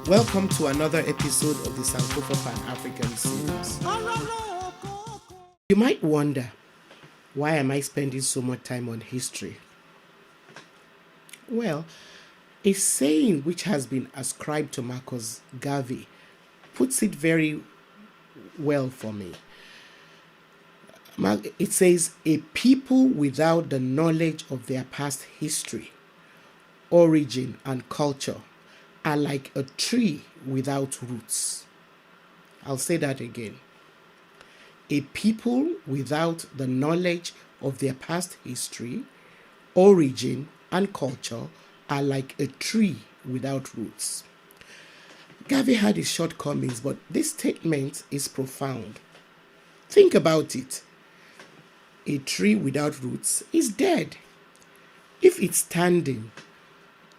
Welcome to another episode of the Sankofa Pan-African series. You might wonder, why am I spending so much time on history? Well, a saying which has been ascribed to Marcus Garvey puts it very well for me. It says, a people without the knowledge of their past history, origin, and culture are like a tree without roots. I'll say that again. A people without the knowledge of their past history, origin, and culture are like a tree without roots. Garvey had his shortcomings, but this statement is profound. Think about it. A tree without roots is dead. If it's standing,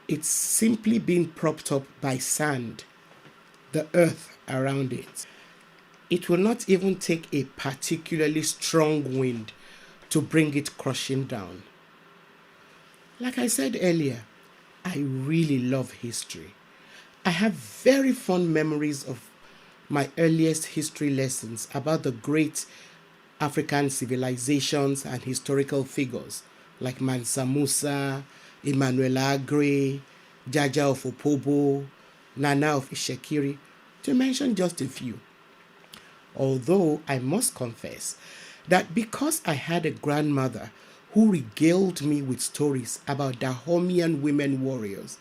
it's simply being propped up by sand, the earth around it. It will not even take a particularly strong wind to bring it crushing down. Like I said earlier, I really love history. I have very fond memories of my earliest history lessons about the great African civilizations and historical figures like Mansa Musa, Emmanuel Agre, Jaja of Opobo, Nana of Ishekiri, to mention just a few. Although I must confess that because I had a grandmother who regaled me with stories about Dahomean women warriors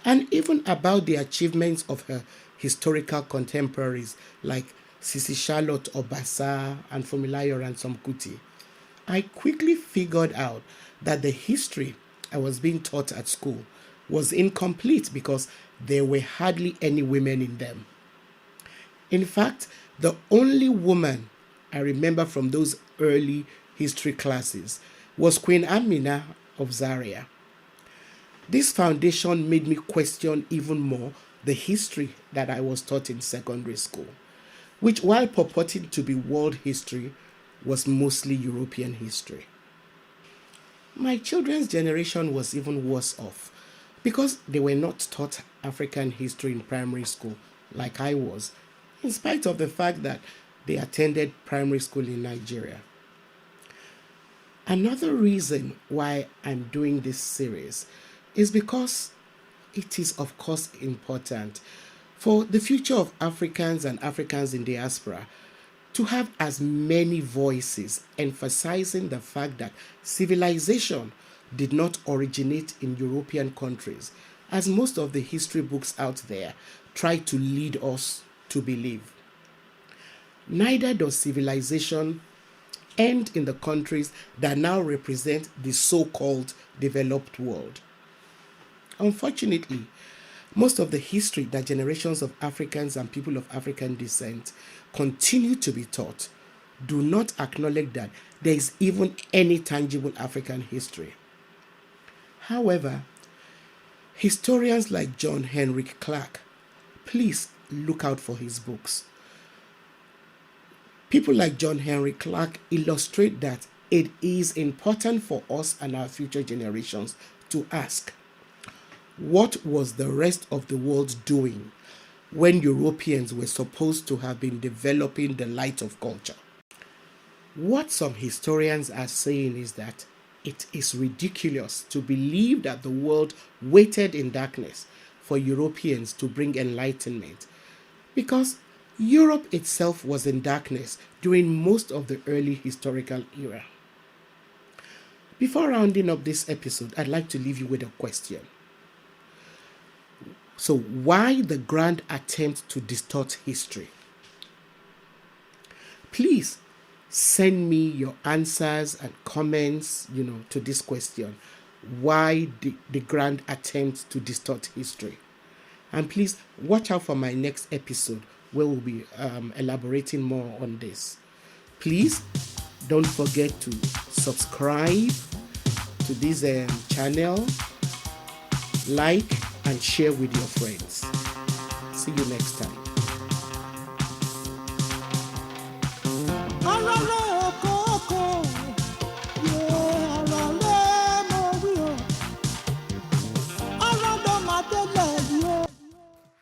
and even about the achievements of her historical contemporaries like Sisi Charlotte Obasa and Fumilayo Ransom Kuti, I quickly figured out that the history I was being taught at school was incomplete because there were hardly any women in them. In fact, the only woman I remember from those early history classes was Queen Amina of Zaria. This foundation made me question even more the history that I was taught in secondary school, which, while purporting to be world history, was mostly European history. My children's generation was even worse off because they were not taught African history in primary school like I was, in spite of the fact that they attended primary school in Nigeria. Another reason why I'm doing this series is because it is, of course, important for the future of Africans and Africans in diaspora to have as many voices emphasizing the fact that civilization did not originate in European countries, as most of the history books out there try to lead us to believe. Neither does civilization end in the countries that now represent the so-called developed world. Unfortunately, most of the history that generations of Africans and people of African descent continue to be taught do not acknowledge that there is even any tangible African history. However, historians like John Henrik Clarke, please look out for his books. People like John Henrik Clarke illustrate that it is important for us and our future generations to ask, what was the rest of the world doing when Europeans were supposed to have been developing the light of culture? What some historians are saying is that it is ridiculous to believe that the world waited in darkness for Europeans to bring enlightenment, because Europe itself was in darkness during most of the early historical era. Before rounding up this episode, I'd like to leave you with a question. So, why the grand attempt to distort history? Please send me your answers and comments, to this question. Why the grand attempt to distort history? And please watch out for my next episode where we'll be elaborating more on this. Please don't forget to subscribe to this channel, like, and share with your friends. See you next time.